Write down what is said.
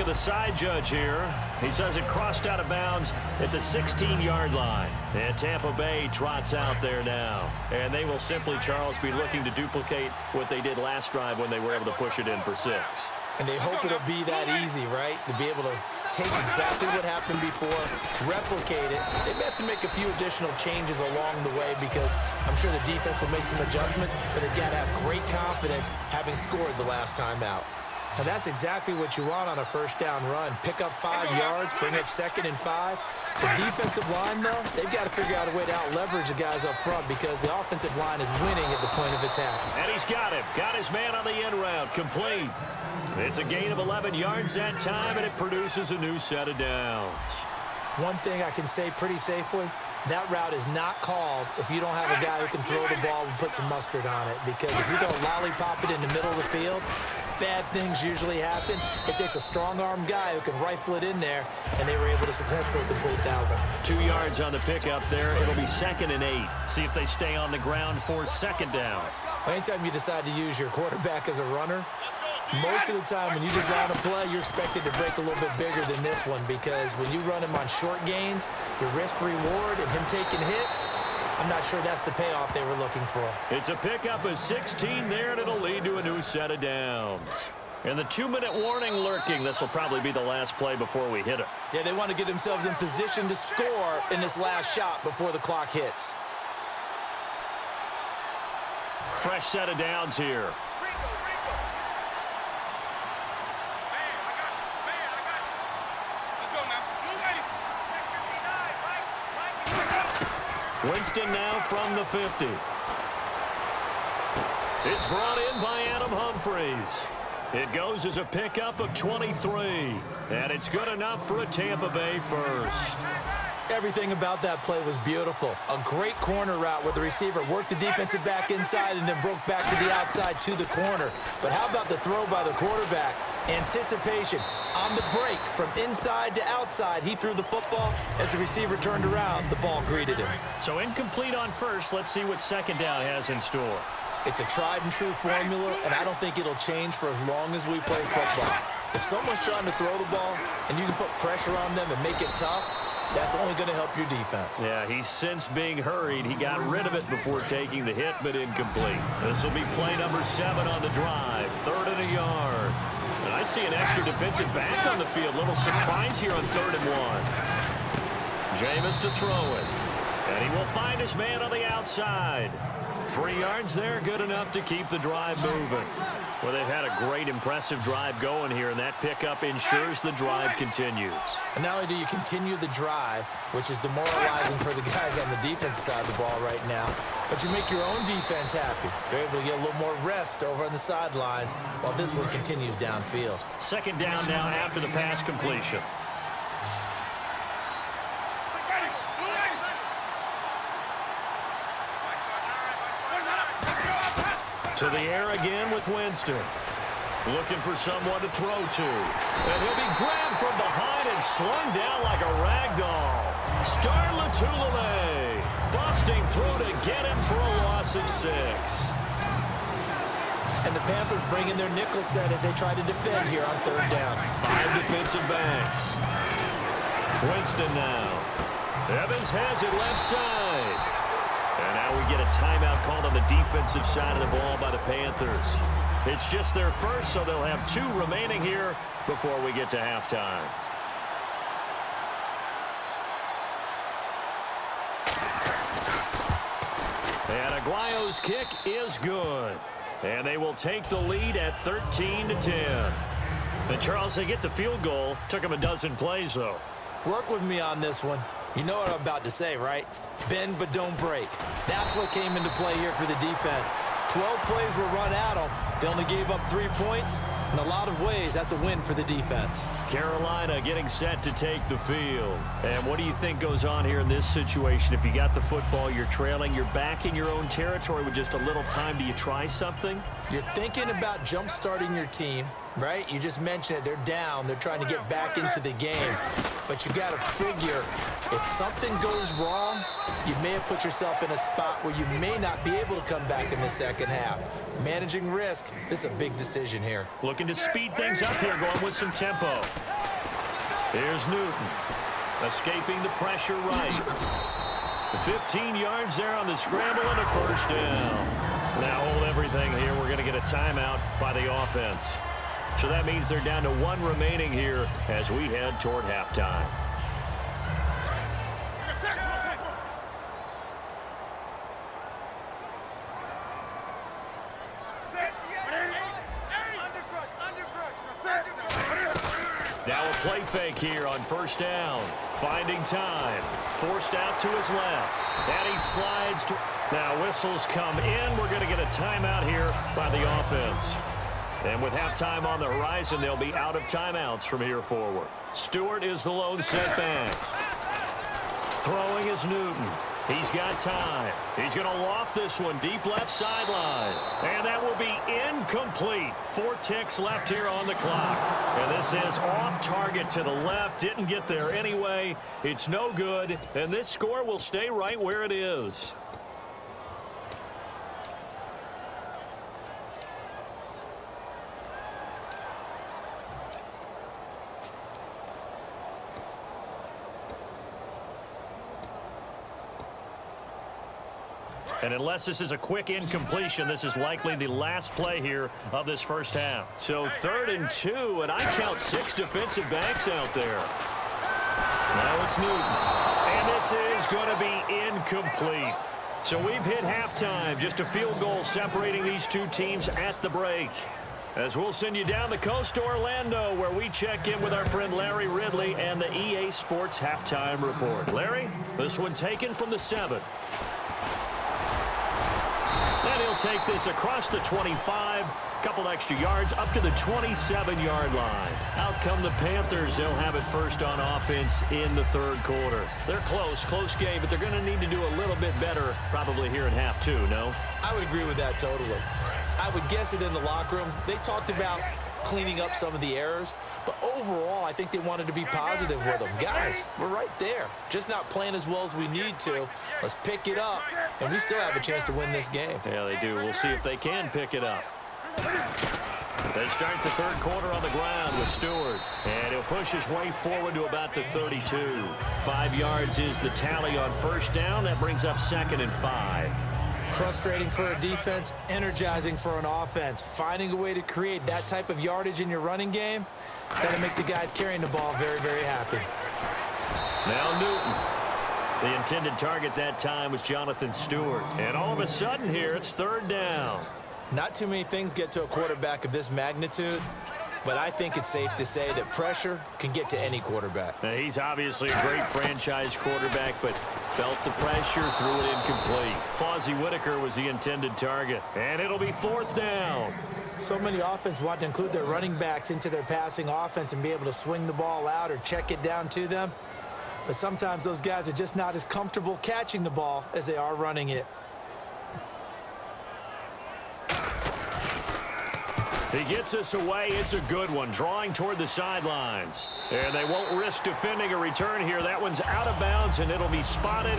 the side judge here. He says it crossed out of bounds at the 16-yard line. And Tampa Bay trots out there now. And they will simply, Charles, be looking to duplicate what they did last drive when they were able to push it in for 6. And they hope it'll be that easy, right? To be able to take exactly what happened before, replicate it. They may have to make a few additional changes along the way because I'm sure the defense will make some adjustments, but they've got to have great confidence having scored the last time out. And that's exactly what you want on a first down run. Pick up 5 yards, bring up 2nd and 5. The defensive line, though, they've got to figure out a way to out-leverage the guys up front because the offensive line is winning at the point of attack. And he's got him. Got his man on the end route. Complete. It's a gain of 11 yards that time, and it produces a new set of downs. One thing I can say pretty safely, that route is not called if you don't have a guy who can throw the ball and put some mustard on it. Because if you're going to lollipop it in the middle of the field, bad things usually happen. It takes a strong-arm guy who can rifle it in there, and they were able to successfully complete that one. 2 yards on the pickup there. It'll be 2nd and 8. See if they stay on the ground for 2nd down. Anytime you decide to use your quarterback as a runner, most of the time when you design a play, you're expected to break a little bit bigger than this one because when you run him on short gains, your risk-reward and him taking hits, I'm not sure that's the payoff they were looking for. It's a pickup of 16 there, and it'll lead to a new set of downs. And the 2-minute warning lurking. This will probably be the last play before we hit it. Yeah, they want to get themselves in position to score in this last shot before the clock hits. Fresh set of downs here. Winston now from the 50. It's brought in by Adam Humphries. It goes as a pickup of 23. And it's good enough for a Tampa Bay first. Everything about that play was beautiful. A great corner route where the receiver worked the defensive back inside and then broke back to the outside to the corner. But how about the throw by the quarterback? Anticipation on the break from inside to outside. He threw the football. As the receiver turned around, the ball greeted him. So incomplete on first. Let's see what 2nd down has in store. It's a tried-and-true formula, and I don't think it'll change for as long as we play football. If someone's trying to throw the ball and you can put pressure on them and make it tough, that's only going to help your defense. Yeah, he's since being hurried. He got rid of it before taking the hit, but incomplete. This will be play number 7 on the drive. 3rd and a yard. And I see an extra defensive back on the field. Little surprise here on 3rd and 1. Jameis to throw it. And he will find his man on the outside. 3 yards there, good enough to keep the drive moving. Well, they've had a great, impressive drive going here, and that pickup ensures the drive continues. And not only do you continue the drive, which is demoralizing for the guys on the defensive side of the ball right now, but you make your own defense happy. They're able to get a little more rest over on the sidelines while this one continues downfield. 2nd down now after the pass completion. To the air again with Winston. Looking for someone to throw to. And he'll be grabbed from behind and slung down like a rag doll. Star Latulippe busting through to get him for a loss of 6. And the Panthers bring in their nickel set as they try to defend here on 3rd down. 5 defensive backs. Winston now. Evans has it left side. And now we get a timeout called on the defensive side of the ball by the Panthers. It's just their first, so they'll have 2 remaining here before we get to halftime. And Aguayo's kick is good. And they will take the lead at 13-10. And Charles, they get the field goal. Took them a dozen plays, though. Work with me on this one. You know what I'm about to say, right? Bend but don't break. That's what came into play here for the defense. 12 plays were run at them. They only gave up 3 points. In a lot of ways, that's a win for the defense. Carolina getting set to take the field. And what do you think goes on here in this situation? If you got the football, you're trailing, you're back in your own territory with just a little time. Do you try something? You're thinking about jump-starting your team, right? You just mentioned it. They're down. They're trying to get back into the game. But you got to figure, if something goes wrong, you may have put yourself in a spot where you may not be able to come back in the second half. Managing risk, this is a big decision here. Looking to speed things up here, going with some tempo. Here's Newton, escaping the pressure right. 15 yards there on the scramble and a first down. Now hold everything here. We're going to get a timeout by the offense. So that means they're down to 1 remaining here as we head toward halftime. Now a play fake here on first down. Finding time. Forced out to his left. And he slides to... Now whistles come in. We're going to get a timeout here by the offense. And with halftime on the horizon, they'll be out of timeouts from here forward. Stewart is the lone setback. Throwing is Newton. He's got time. He's going to loft this one deep left sideline. And that will be incomplete. 4 ticks left here on the clock. And this is off target to the left. Didn't get there anyway. It's no good. And this score will stay right where it is. And unless this is a quick incompletion, this is likely the last play here of this first half. So 3rd and 2, and I count 6 defensive backs out there. Now it's Newton. And this is going to be incomplete. So we've hit halftime. Just a field goal separating these two teams at the break. As we'll send you down the coast to Orlando, where we check in with our friend Larry Ridley and the EA Sports Halftime Report. Larry, this one taken from the 7. And he'll take this across the 25, couple extra yards up to the 27-yard line. Out come the Panthers. They'll have it first on offense in the 3rd quarter. They're close game, but they're going to need to do a little bit better probably here in half 2, no? I would agree with that totally. I would guess it in the locker room. They talked about cleaning up some of the errors, but overall, I think they wanted to be positive with them. Guys, we're right there. Just not playing as well as we need to. Let's pick it up, and we still have a chance to win this game. Yeah, they do. We'll see if they can pick it up. They start the 3rd quarter on the ground with Stewart, and he'll push his way forward to about the 32. 5 yards is the tally on first down. That brings up 2nd and 5. Frustrating for a defense, energizing for an offense. Finding a way to create that type of yardage in your running game, that'll make the guys carrying the ball very, very happy. Now Newton. The intended target that time was Jonathan Stewart. And all of a sudden here, it's 3rd down. Not too many things get to a quarterback of this magnitude, but I think it's safe to say that pressure can get to any quarterback. Now, he's obviously a great franchise quarterback, but felt the pressure, threw it incomplete. Fozzie Whitaker was the intended target, and it'll be 4th down. So many offenses want to include their running backs into their passing offense and be able to swing the ball out or check it down to them. But sometimes those guys are just not as comfortable catching the ball as they are running it. He gets us away. It's a good one, drawing toward the sidelines. And they won't risk defending a return here. That one's out of bounds, and it'll be spotted